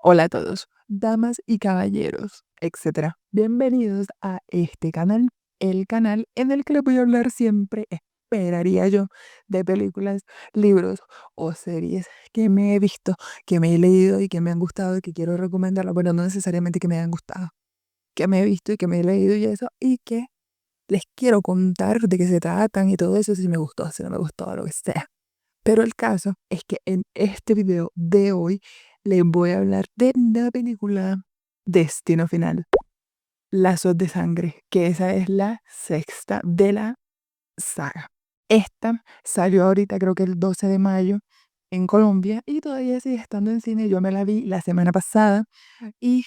Hola a todos, damas y caballeros, etcétera. Bienvenidos a este canal, el canal en el que les voy a hablar siempre, esperaría yo, de películas, libros o series que me he visto, que me he leído y que me han gustado y que quiero recomendarlas. Bueno, no necesariamente que me hayan gustado, que me he visto y que me he leído y eso, y que les quiero contar de qué se tratan y todo eso, si me gustó, si no me gustó, lo que sea. Pero el caso es que en este video de hoy les voy a hablar de la película Destino Final, Lazos de Sangre, que esa es la sexta de la saga. Esta salió ahorita, creo que el 12 de mayo en Colombia y todavía sigue estando en cine. Yo me la vi la semana pasada y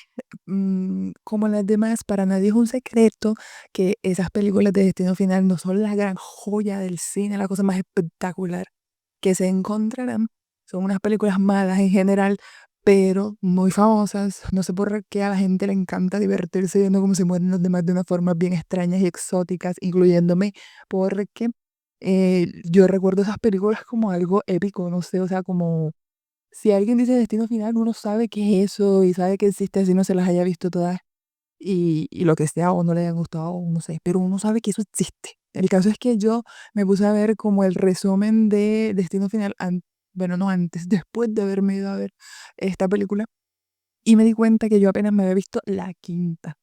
como las demás, para nadie es un secreto que esas películas de Destino Final no son la gran joya del cine, la cosa más espectacular que se encontrarán. Son unas películas malas en general, pero muy famosas. No sé por qué a la gente le encanta divertirse viendo cómo se mueren los demás de una forma bien extrañas y exóticas, incluyéndome, porque yo recuerdo esas películas como algo épico, no sé, o sea, como si alguien dice Destino Final, uno sabe qué es eso y sabe que existe así no se las haya visto todas y lo que sea, o no le hayan gustado, o no sé, pero uno sabe que eso existe. El caso es que yo me puse a ver como el resumen de Destino Final, bueno, no antes, después de haberme ido a ver esta película, y me di cuenta que yo apenas me había visto la quinta.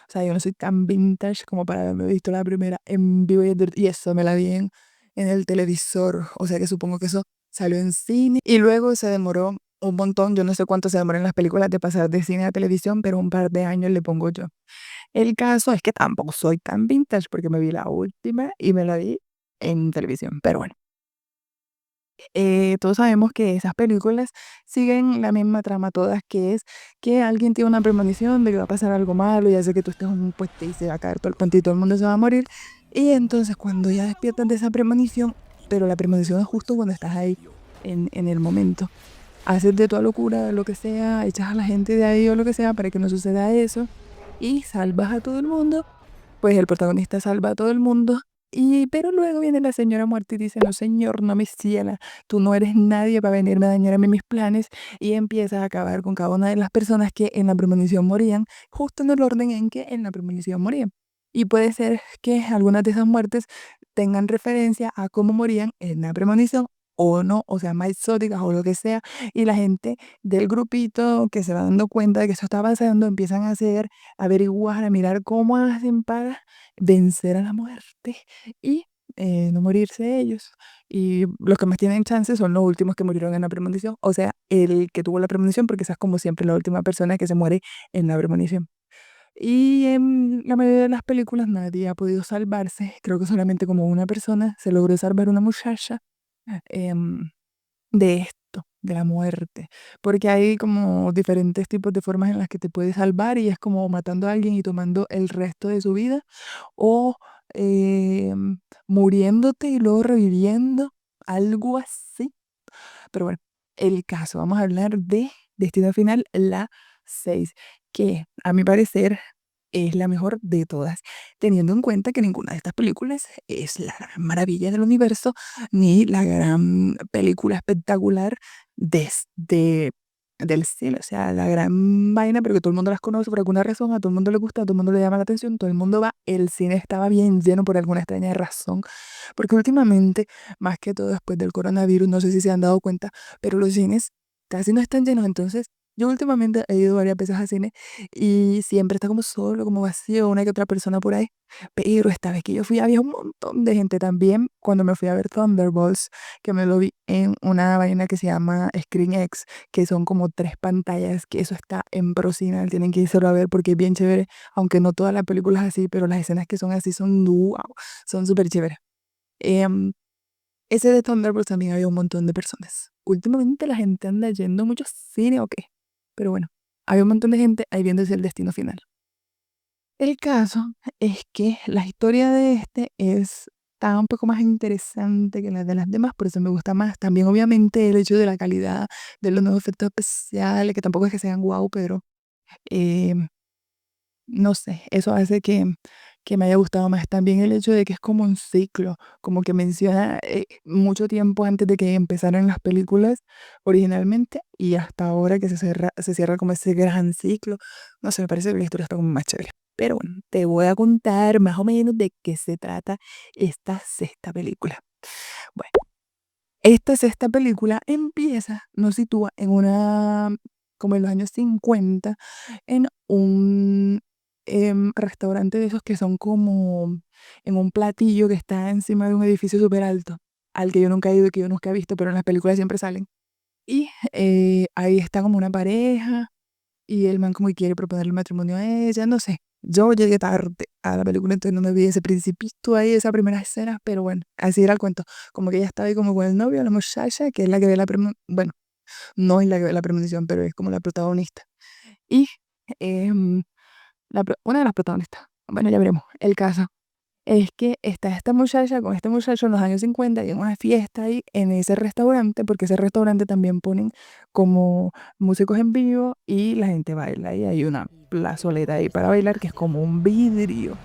O sea, yo no soy tan vintage como para haberme visto la primera en vivo y eso me la vi en el televisor. O sea que supongo que eso salió en cine y luego se demoró un montón. Yo no sé cuánto se demoran las películas de pasar de cine a televisión, pero un par de años le pongo yo. El caso es que tampoco soy tan vintage porque me vi la última y me la vi en televisión. Pero bueno, todos sabemos que esas películas siguen la misma trama todas, que es que alguien tiene una premonición de que va a pasar algo malo y hace que tú estés en un puente y se va a caer todo el puente y todo el mundo se va a morir. Y entonces cuando ya despiertas de esa premonición, pero la premonición es justo cuando estás ahí, en el momento. Haces de toda locura, lo que sea, echas a la gente de ahí o lo que sea para que no suceda eso y salvas a todo el mundo, pues el protagonista salva a todo el mundo, pero luego viene la señora muerte y dice, no señor, no me ciela, tú no eres nadie para venirme a dañar a mí mis planes, y empieza a acabar con cada una de las personas que en la premonición morían, justo en el orden en que en la premonición morían. Y puede ser que algunas de esas muertes tengan referencia a cómo morían en la premonición o no, o sea, más exóticas o lo que sea, y la gente del grupito que se va dando cuenta de que eso está pasando, empiezan a hacer averiguar, a mirar cómo hacen para vencer a la muerte y no morirse ellos. Y los que más tienen chances son los últimos que murieron en la premonición, o sea, el que tuvo la premonición, porque esa es como siempre la última persona que se muere en la premonición. Y en la mayoría de las películas nadie ha podido salvarse, creo que solamente como una persona se logró salvar, una muchacha, em, de esto, de la muerte, porque hay como diferentes tipos de formas en las que te puedes salvar y es como matando a alguien y tomando el resto de su vida o muriéndote y luego reviviendo, algo así. Pero bueno, el caso, vamos a hablar de Destino Final, la 6, que a mi parecer es la mejor de todas, teniendo en cuenta que ninguna de estas películas es la gran maravilla del universo, ni la gran película espectacular desde del cielo, o sea, la gran vaina, pero que todo el mundo las conoce por alguna razón, a todo el mundo le gusta, a todo el mundo le llama la atención, todo el mundo va, el cine estaba bien lleno por alguna extraña razón, porque últimamente más que todo después del coronavirus, no sé si se han dado cuenta, pero los cines casi no están llenos. Entonces, yo últimamente he ido varias veces al cine y siempre está como solo, como vacío, una que otra persona por ahí. Pero esta vez que yo fui había un montón de gente también. Cuando me fui a ver Thunderbolts, que me lo vi en una vaina que se llama ScreenX, que son como tres pantallas, que eso está en Procina, tienen que irse a ver porque es bien chévere, aunque no todas las películas así, pero las escenas que son así son wow, son súper chéveres. Em, Ese de Thunderbolts también había un montón de personas. Últimamente la gente anda yendo mucho cine o qué. Pero bueno, había un montón de gente ahí viéndose el destino final. El caso es que la historia de este está un poco más interesante que la de las demás, por eso me gusta más. También obviamente el hecho de la calidad de los nuevos efectos especiales, que tampoco es que sean guau, pero eh, no sé, eso hace que me haya gustado más también el hecho de que es como un ciclo, como que menciona mucho tiempo antes de que empezaran las películas originalmente y hasta ahora que se cierra como ese gran ciclo. No sé, me parece que la historia está como más chévere. Pero bueno, te voy a contar más o menos de qué se trata esta sexta película. Bueno, esta sexta película empieza, nos sitúa en como en los años 50, en un restaurante de esos que son como en un platillo que está encima de un edificio súper alto, al que yo nunca he ido y que yo nunca he visto, pero en las películas siempre salen. Y ahí está como una pareja y el man como que quiere proponerle matrimonio a ella, no sé. Yo llegué tarde a la película, entonces no me vi ese principito ahí, esa primera escena, pero bueno, así era el cuento. Como que ella estaba ahí como con el novio, la muchacha, que es la que ve bueno, no es la que ve la premonición, pero es como la protagonista. Y em, una de las protagonistas. Bueno, ya veremos. El caso es que está esta muchacha con este muchacho en los años 50 y en una fiesta ahí en ese restaurante, porque ese restaurante también ponen como músicos en vivo y la gente baila y hay una plazoleta ahí para bailar que es como un vidrio.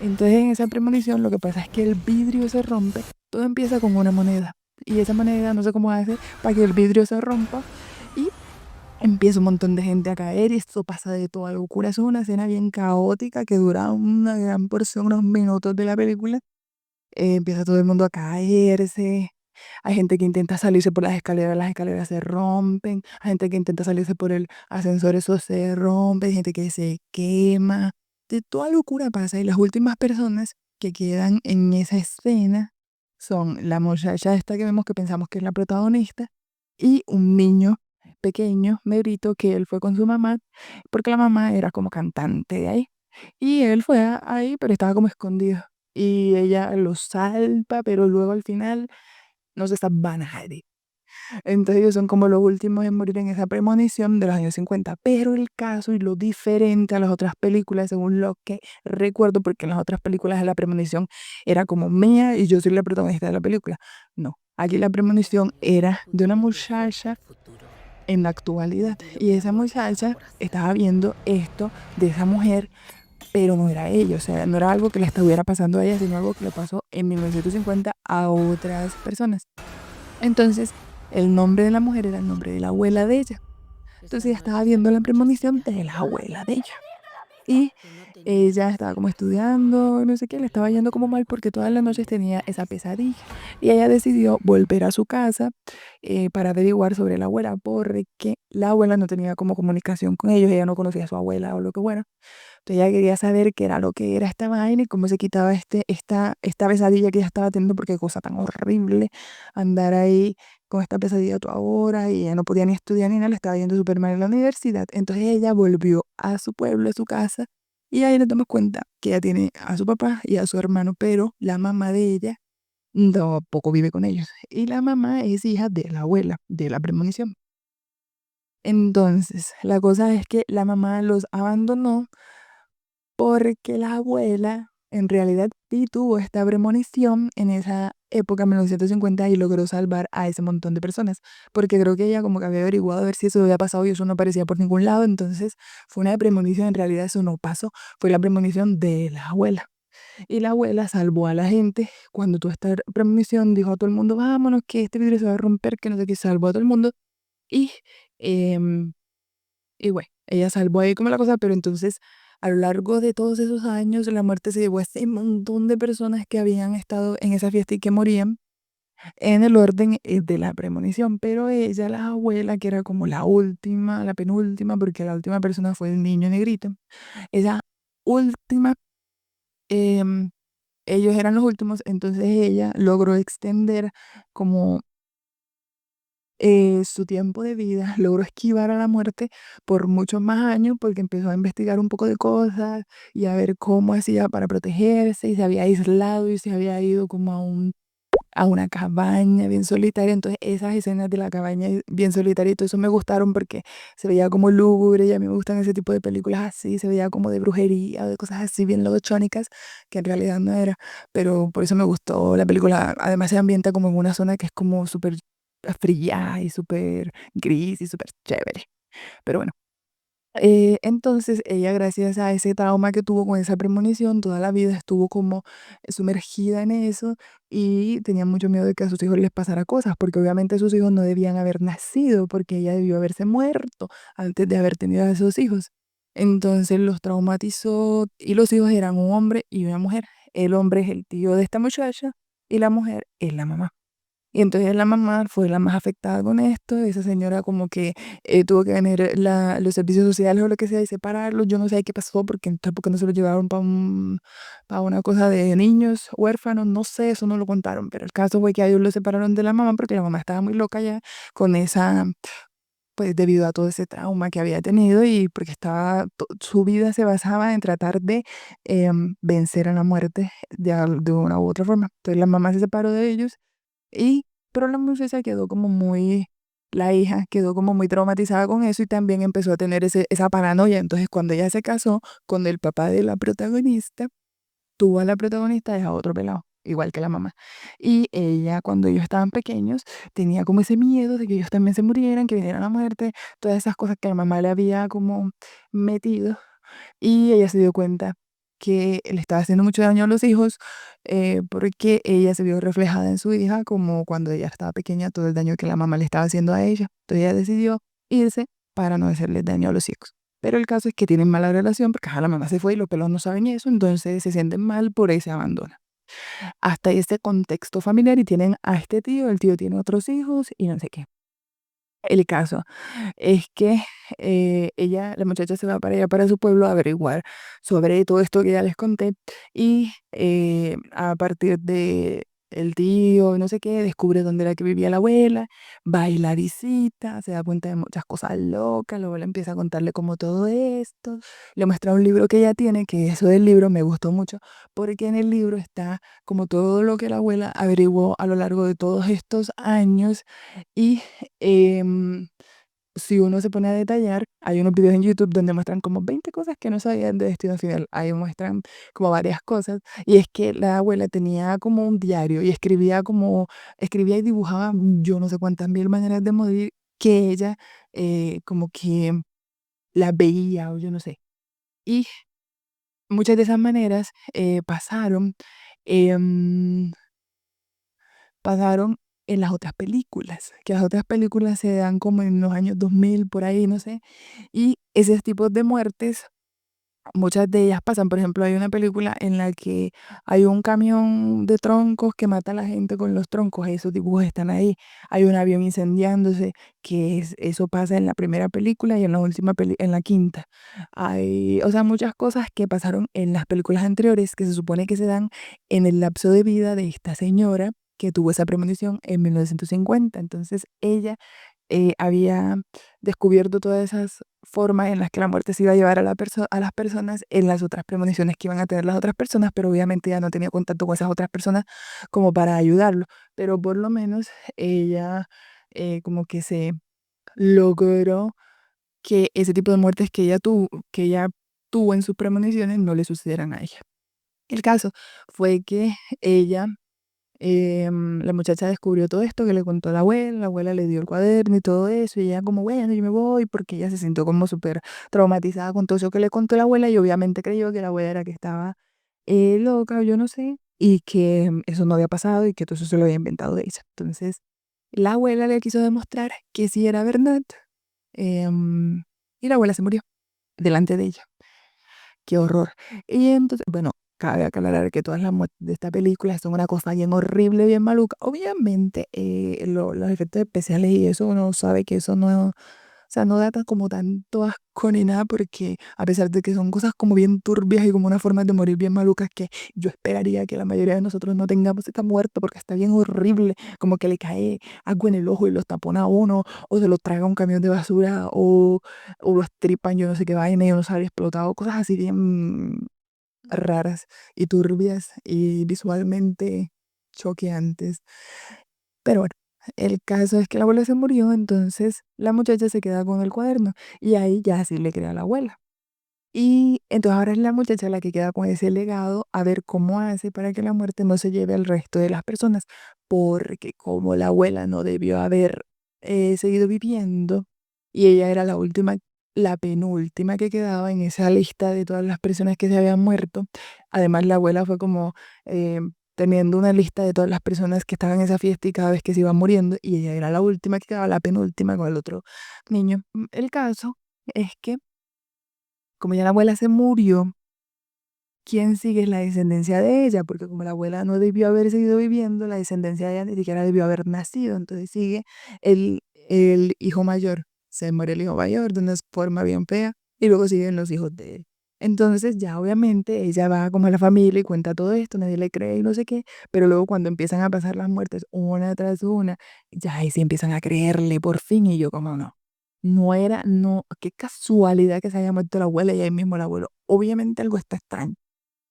Entonces en esa premonición lo que pasa es que el vidrio se rompe, todo empieza con una moneda y esa moneda no sé cómo hace para que el vidrio se rompa y empieza un montón de gente a caer y esto pasa de toda locura. Es una escena bien caótica que dura una gran porción, unos minutos de la película. Empieza todo el mundo a caerse. Hay gente que intenta salirse por las escaleras se rompen. Hay gente que intenta salirse por el ascensor, eso se rompe. Hay gente que se quema. De toda locura pasa. Y las últimas personas que quedan en esa escena son la muchacha esta que vemos que pensamos que es la protagonista y un niño pequeño, negrito, que él fue con su mamá, porque la mamá era como cantante de ahí. Y él fue ahí, pero estaba como escondido. Y ella lo salva, pero luego al final no se salva a nadie. Entonces ellos son como los últimos en morir en esa premonición de los años 50. Pero el caso y lo diferente a las otras películas, según lo que recuerdo, porque en las otras películas de la premonición era como mía y yo soy la protagonista de la película. No, aquí la premonición era de una muchacha en la actualidad. Y esa muchacha estaba viendo esto de esa mujer, pero no era ella, o sea, no era algo que le estuviera pasando a ella, sino algo que le pasó en 1950 a otras personas. Entonces, el nombre de la mujer era el nombre de la abuela de ella. Entonces ella estaba viendo la premonición de la abuela de ella. Y ella estaba como estudiando, no sé qué, le estaba yendo como mal porque todas las noches tenía esa pesadilla. Y ella decidió volver a su casa para averiguar sobre la abuela, porque la abuela no tenía como comunicación con ellos, ella no conocía a su abuela o lo que fuera. Entonces ella quería saber qué era lo que era esta vaina y cómo se quitaba esta pesadilla que ella estaba teniendo, porque qué cosa tan horrible andar ahí con esta pesadilla toda hora y ella no podía ni estudiar ni nada, le estaba yendo súper mal en la universidad. Entonces ella volvió a su pueblo, a su casa, y ahí nos damos cuenta que ella tiene a su papá y a su hermano, pero la mamá de ella tampoco vive con ellos. Y la mamá es hija de la abuela, de la premonición. Entonces, la cosa es que la mamá los abandonó porque la abuela en realidad sí tuvo esta premonición en esa época, 1950, y logró salvar a ese montón de personas. Porque creo que ella como que había averiguado a ver si eso había pasado y eso no aparecía por ningún lado. Entonces fue una premonición, en realidad eso no pasó. Fue la premonición de la abuela. Y la abuela salvó a la gente. Cuando tuvo esta premonición, dijo a todo el mundo, vámonos, que este vidrio se va a romper, que no sé qué, salvó a todo el mundo. Y em, bueno, ella salvó ahí como la cosa, pero entonces a lo largo de todos esos años la muerte se llevó a ese montón de personas que habían estado en esa fiesta y que morían en el orden de la premonición, pero ella, la abuela, que era como la última, la penúltima, porque la última persona fue el niño negrito, esa última, em, ellos eran los últimos, entonces ella logró extender como su tiempo de vida, logró esquivar a la muerte por muchos más años porque empezó a investigar un poco de cosas y a ver cómo hacía para protegerse y se había aislado y se había ido como a una cabaña bien solitaria. Entonces esas escenas de la cabaña bien solitaria y todo eso me gustaron porque se veía como lúgubre y a mí me gustan ese tipo de películas así, se veía como de brujería, de cosas así bien logochónicas que en realidad no era, pero por eso me gustó la película. Además se ambienta como en una zona que es como súper fría y súper gris y súper chévere. Pero bueno, Entonces ella, gracias a ese trauma que tuvo con esa premonición, toda la vida estuvo como sumergida en eso y tenía mucho miedo de que a sus hijos les pasara cosas, porque obviamente sus hijos no debían haber nacido, porque ella debió haberse muerto antes de haber tenido a esos hijos. Entonces los traumatizó y los hijos eran un hombre y una mujer. El hombre es el tío de esta muchacha y la mujer es la mamá. Y entonces la mamá fue la más afectada con esto. Esa señora como que tuvo que venir los servicios sociales o lo que sea y separarlos. Yo no sé qué pasó porque tampoco no se lo llevaron para una cosa de niños huérfanos. No sé, eso no lo contaron. Pero el caso fue que a ellos lo separaron de la mamá porque la mamá estaba muy loca ya con esa, pues debido a todo ese trauma que había tenido y porque su vida se basaba en tratar de vencer a la muerte de una u otra forma. Entonces la mamá se separó de ellos y, pero la muchacha quedó como muy, la hija quedó como muy traumatizada con eso y también empezó a tener esa paranoia. Entonces, cuando ella se casó con el papá de la protagonista, tuvo a la protagonista y a otro pelado, igual que la mamá. Y ella, cuando ellos estaban pequeños, tenía como ese miedo de que ellos también se murieran, que vinieran a la muerte, todas esas cosas que la mamá le había como metido y ella se dio cuenta que le estaba haciendo mucho daño a los hijos porque ella se vio reflejada en su hija como cuando ella estaba pequeña, todo el daño que la mamá le estaba haciendo a ella. Entonces ella decidió irse para no hacerle daño a los hijos. Pero el caso es que tienen mala relación porque ajá, la mamá se fue y los pelos no saben eso, entonces se sienten mal por ese abandono. Hasta ese contexto familiar y tienen a este tío, el tío tiene otros hijos y no sé qué. El caso es que la muchacha se va para allá, para su pueblo, a averiguar sobre todo esto que ya les conté. Y a partir de el tío, no sé qué, descubre dónde era que vivía la abuela, va y la visita, se da cuenta de muchas cosas locas, la abuela empieza a contarle como todo esto, le muestra un libro que ella tiene, que eso del libro me gustó mucho, porque en el libro está como todo lo que la abuela averiguó a lo largo de todos estos años y Em, si uno se pone a detallar, hay unos videos en YouTube donde muestran como 20 cosas que no sabían de Destino Final. Ahí muestran como varias cosas. Y es que la abuela tenía como un diario y escribía y dibujaba yo no sé cuántas mil maneras de morir que ella como que las veía o yo no sé. Y muchas de esas maneras em, pasaron en las otras películas, que las otras películas se dan como en los años 2000 por ahí, no sé, y esos tipos de muertes, muchas de ellas pasan. Por ejemplo, hay una película en la que hay un camión de troncos que mata a la gente con los troncos, esos dibujos están ahí. Hay un avión incendiándose, eso pasa en la primera película y en la última en la quinta. Hay, o sea, muchas cosas que pasaron en las películas anteriores que se supone que se dan en el lapso de vida de esta señora que tuvo esa premonición en 1950. Entonces, ella había descubierto todas esas formas en las que la muerte se iba a llevar a las personas en las otras premoniciones que iban a tener las otras personas, pero obviamente ya no tenía contacto con esas otras personas como para ayudarlo. Pero por lo menos ella como que se logró que ese tipo de muertes que ella tuvo en sus premoniciones no le sucedieran a ella. El caso fue que ella la muchacha descubrió todo esto que le contó la abuela le dio el cuaderno y todo eso, y ella como, bueno, yo me voy, porque ella se sintió como súper traumatizada con todo eso que le contó la abuela, y obviamente creyó que la abuela era que estaba loca, yo no sé, y que eso no había pasado y que todo eso se lo había inventado de ella. Entonces, la abuela le quiso demostrar que sí era verdad, em, y la abuela se murió delante de ella. Qué horror. Y entonces, bueno, cabe aclarar que todas las muertes de esta película son una cosa bien horrible, bien maluca. Obviamente, los efectos especiales y eso uno sabe que eso no, o sea, no da como tanto asco ni nada, porque a pesar de que son cosas como bien turbias y como una forma de morir bien malucas, que yo esperaría que la mayoría de nosotros no tengamos esta muerte porque está bien horrible, como que le cae agua en el ojo y los tapona a uno, o se lo traga un camión de basura, o lo estripan, yo no sé qué vaina y uno sale explotado, cosas así bien raras y turbias y visualmente choqueantes. Pero bueno, el caso es que la abuela se murió, entonces la muchacha se queda con el cuaderno y ahí ya sí le crea a la abuela. Y entonces ahora es la muchacha la que queda con ese legado a ver cómo hace para que la muerte no se lleve al resto de las personas, porque como la abuela no debió haber seguido viviendo y ella era la última la penúltima que quedaba en esa lista de todas las personas que se habían muerto. Además, la abuela fue como teniendo una lista de todas las personas que estaban en esa fiesta y cada vez que se iban muriendo, y ella era la última que quedaba, la penúltima con el otro niño. El caso es que, como ya la abuela se murió, ¿quién sigue es la descendencia de ella? Porque como la abuela no debió haber seguido viviendo, la descendencia de ella ni siquiera debió haber nacido. Entonces sigue el hijo mayor. Se muere el hijo mayor de una forma bien fea y luego siguen los hijos de él. Entonces ya obviamente ella va como a la familia y cuenta todo esto, nadie le cree y no sé qué, pero luego cuando empiezan a pasar las muertes una tras una, ya ahí sí empiezan a creerle por fin y yo como no. No, qué casualidad que se haya muerto la abuela y ahí mismo el abuelo. Obviamente algo está extraño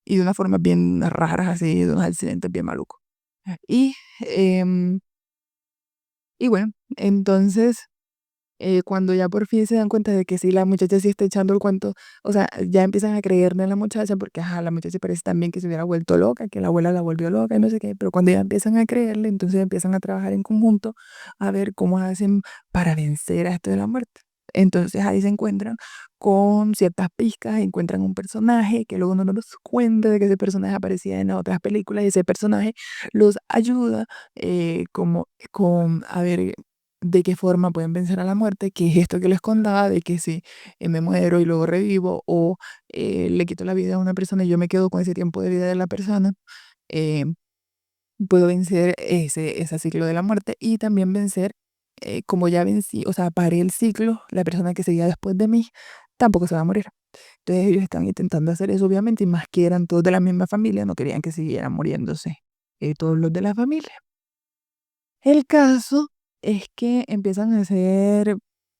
y de una forma bien raras, así, de unos accidentes bien malucos. Y, em, y bueno, entonces, cuando ya por fin se dan cuenta de que sí, la muchacha sí está echando el cuento, o sea, ya empiezan a creerle a la muchacha porque, ajá, la muchacha parece también que se hubiera vuelto loca, que la abuela la volvió loca y no sé qué, pero cuando ya empiezan a creerle, entonces empiezan a trabajar en conjunto a ver cómo hacen para vencer a esto de la muerte. Entonces ahí se encuentran con ciertas pistas, encuentran un personaje que luego no nos cuenta de que ese personaje aparecía en otras películas y ese personaje los ayuda como con a ver de qué forma pueden vencer a la muerte, que es esto que les contaba, de que si me muero y luego revivo o le quito la vida a una persona y yo me quedo con ese tiempo de vida de la persona, eh, puedo vencer ese ciclo de la muerte y también vencer, como ya vencí, o sea, paré el ciclo, la persona que seguía después de mí tampoco se va a morir. Entonces ellos están intentando hacer eso, obviamente, y más que eran todos de la misma familia, no querían que siguieran muriéndose todos los de la familia. El caso es que empiezan a hacer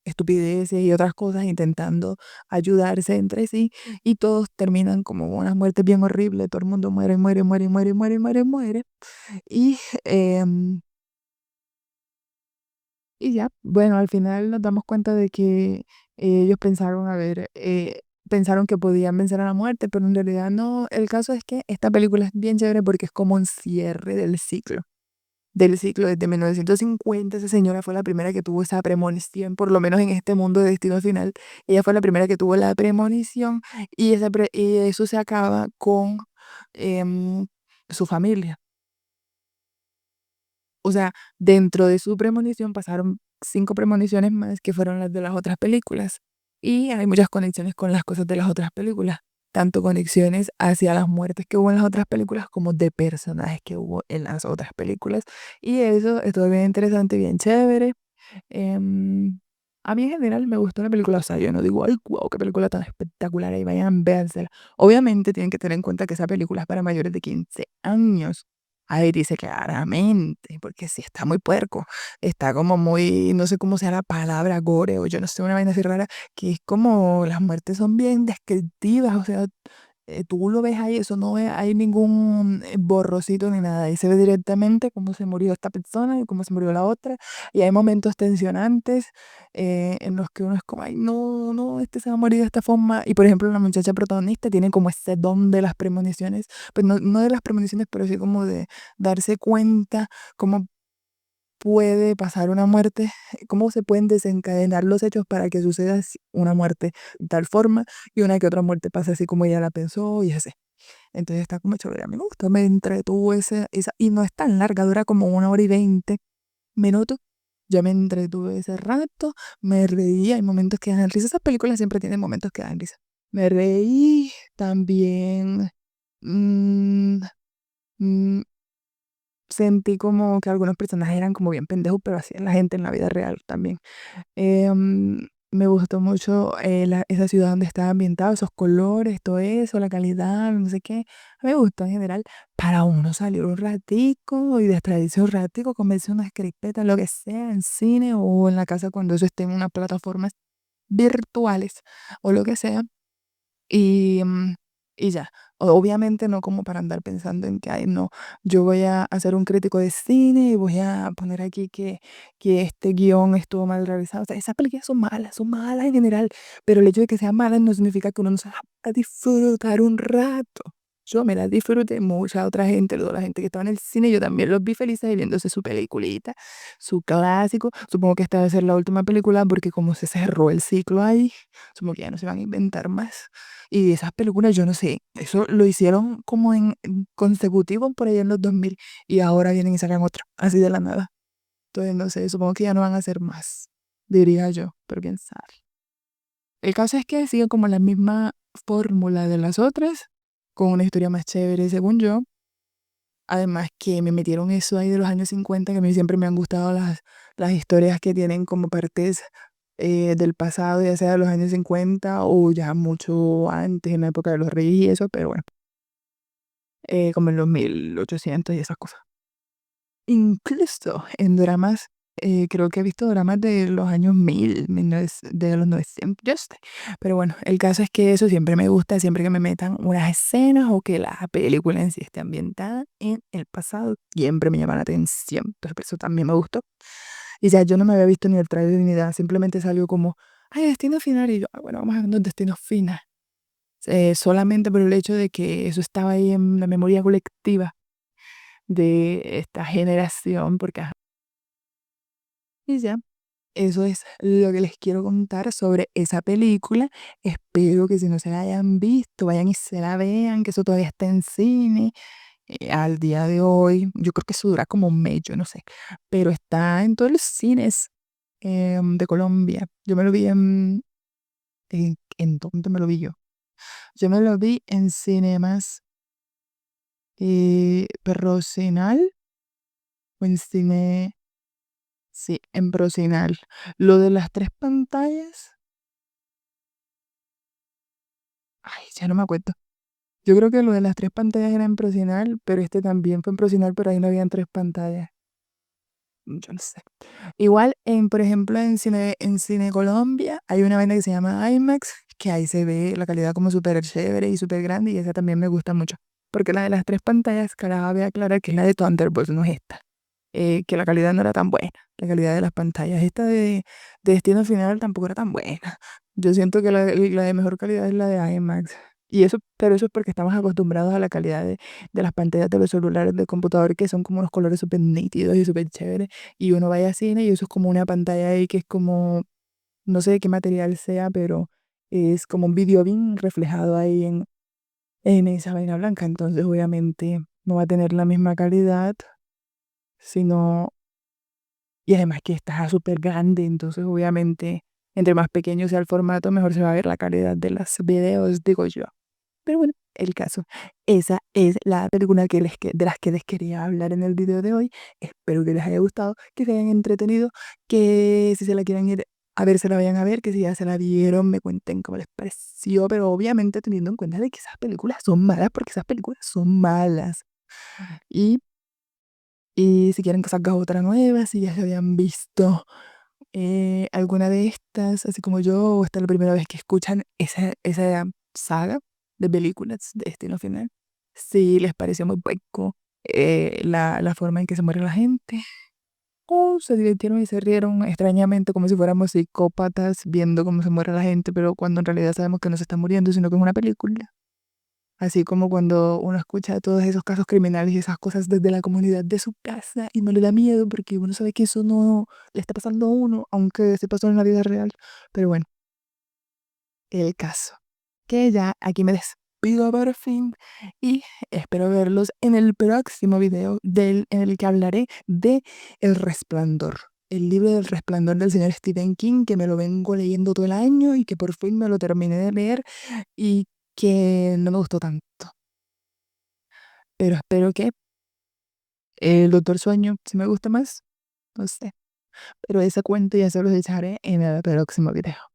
estupideces y otras cosas intentando ayudarse entre sí y todos terminan como unas muertes bien horribles, todo el mundo muere, muere, muere, muere, muere, muere, muere. Y, em, y ya, bueno, al final nos damos cuenta de que ellos pensaron, a ver, pensaron que podían vencer a la muerte, pero en realidad no. El caso es que esta película es bien chévere porque es como un cierre del ciclo desde 1950. Esa señora fue la primera que tuvo esa premonición, por lo menos en este mundo de Destino Final. Ella fue la primera que tuvo la premonición y eso se acaba con em, su familia. O sea, dentro de su premonición pasaron 5 premoniciones más que fueron las de las otras películas. Y hay muchas conexiones con las cosas de las otras películas. Tanto conexiones hacia las muertes que hubo en las otras películas como de personajes que hubo en las otras películas. Y eso estuvo bien interesante, bien chévere. Em, a mí en general me gustó la película, o sea, yo no digo, ay, wow, qué película tan espectacular, y vayan, véansela. Obviamente tienen que tener en cuenta que esa película es para mayores de 15 años. Ahí dice claramente, porque sí está muy puerco, está como muy, no sé cómo sea la palabra gore, o yo no sé, una vaina así rara, que es como las muertes son bien descriptivas, o sea, tú lo ves ahí, eso no hay ningún borrocito ni nada, ahí se ve directamente cómo se murió esta persona y cómo se murió la otra, y hay momentos tensionantes en los que uno es como, ay, no, no, este se va a morir de esta forma, y por ejemplo la muchacha protagonista tiene como ese don de las premoniciones, pues no, no de las premoniciones, pero sí como de darse cuenta cómo puede pasar una muerte, cómo se pueden desencadenar los hechos para que suceda una muerte de tal forma y una que otra muerte pase así como ella la pensó y así. Entonces está como chévere. A mí me gustó, me entretuvo esa, y no es tan larga, dura como 1 hora y 20 minutos. Yo me entretuve ese rato, me reí, hay momentos que dan risa. Esas películas siempre tienen momentos que dan risa. Me reí también. mm, mm, Sentí como que algunos personajes eran como bien pendejos, pero así es la gente en la vida real también. Me gustó mucho esa ciudad donde estaba ambientado, esos colores, todo eso, la calidad, no sé qué. A mí me gustó en general. Para uno salir un ratico y distraerse un ratico, comerse unas crispetas, lo que sea, en cine o en la casa cuando eso esté en unas plataformas virtuales o lo que sea. Y, y ya. Obviamente no como para andar pensando en que, ay, no, yo voy a hacer un crítico de cine y voy a poner aquí que este guión estuvo mal realizado. O sea, esas películas son malas en general, pero el hecho de que sean malas no significa que uno no se las va a disfrutar un rato. yo me la disfruté, mucha otra gente, toda la gente que estaba en el cine, yo también los vi felices y viéndose su peliculita, su clásico. Supongo que esta debe ser la última película porque como se cerró el ciclo ahí, supongo que ya no se van a inventar más. Y esas películas, yo no sé, eso lo hicieron como en consecutivo por ahí en los 2000 y ahora vienen y sacan otra, así de la nada. Entonces, no sé, supongo que ya no van a hacer más, diría yo, pero quién sabe. El caso es que sigue como la misma fórmula de las otras, con una historia más chévere, según yo. Además que me metieron eso ahí de los años 50 que a mí siempre me han gustado las historias que tienen como partes del pasado, ya sea de los años 50 o ya mucho antes, en la época de los reyes y eso, pero bueno, como en los 1800 y esas cosas. Incluso en dramas, creo que he visto dramas de los años 1000, de los 900, yo sé. Pero bueno, el caso es que eso siempre me gusta, siempre que me metan unas escenas o que la película en sí esté ambientada en el pasado, siempre me llama la atención. Entonces, por eso también me gustó. Y ya yo no me había visto ni el trailer ni nada, simplemente salió como, ay, Destino Final. Y yo, ah, bueno, vamos a ver Destino Final. Solamente por el hecho de que eso estaba ahí en la memoria colectiva de esta generación, porque ajá, y ya, eso es lo que les quiero contar sobre esa película. Espero que si no se la hayan visto, vayan y se la vean, que eso todavía está en cine. Al día de hoy, yo creo que eso dura como un mes, yo no sé, pero está en todos los cines de Colombia. Yo me lo vi ¿en dónde me lo vi yo? Yo me lo vi en Cinemas Procinal o en Cine, sí, en Procinal. Lo de las tres pantallas, ay, ya no me acuerdo. Yo creo que lo de las tres pantallas era en Procinal, pero este también fue en Procinal, pero ahí no habían tres pantallas. Yo no sé. Igual, por ejemplo, en Cine Colombia hay una vaina que se llama IMAX, que ahí se ve la calidad como súper chévere y súper grande, y esa también me gusta mucho. Porque la de las tres pantallas, cabe aclarar que es la de Thunderbolts, no es esta. Que la calidad no era tan buena, la calidad de las pantallas. Esta de Destino Final tampoco era tan buena. Yo siento que la de mejor calidad es la de IMAX. Y eso, pero eso es porque estamos acostumbrados a la calidad de las pantallas de los celulares del computador, que son como unos colores súper nítidos y súper chéveres. Y uno vaya al cine y eso es como una pantalla ahí que es como, no sé de qué material sea, pero es como un video bien reflejado ahí en esa vaina blanca. Entonces, obviamente, no va a tener la misma calidad, sino y además que está súper grande, entonces obviamente entre más pequeño sea el formato, mejor se va a ver la calidad de los videos, digo yo. Pero bueno, el caso. Esa es la película de las que les quería hablar en el video de hoy. Espero que les haya gustado, que se hayan entretenido, que si se la quieren ir a ver, se la vayan a ver, que si ya se la vieron, me cuenten cómo les pareció, pero obviamente teniendo en cuenta de que esas películas son malas, porque esas películas son malas. Y, y si quieren que salga otra nueva, si ya se habían visto alguna de estas, así como yo, o esta es la primera vez que escuchan esa saga de películas de Destino Final. Si les pareció muy poco la forma en que se muere la gente, o se divirtieron y se rieron extrañamente como si fuéramos psicópatas viendo cómo se muere la gente, pero cuando en realidad sabemos que no se está muriendo, sino que es una película. Así como cuando uno escucha todos esos casos criminales y esas cosas desde la comunidad de su casa y no le da miedo porque uno sabe que eso no le está pasando a uno, aunque se pasó en la vida real. Pero bueno, el caso. Que ya aquí me despido por fin y espero verlos en el próximo video en el que hablaré de El Resplandor. El libro del Resplandor del señor Stephen King, que me lo vengo leyendo todo el año y que por fin me lo terminé de leer y que no me gustó tanto. Pero espero que el Doctor Sueño, si me gusta más, no sé. Pero ese cuento ya se los echaré en el próximo video.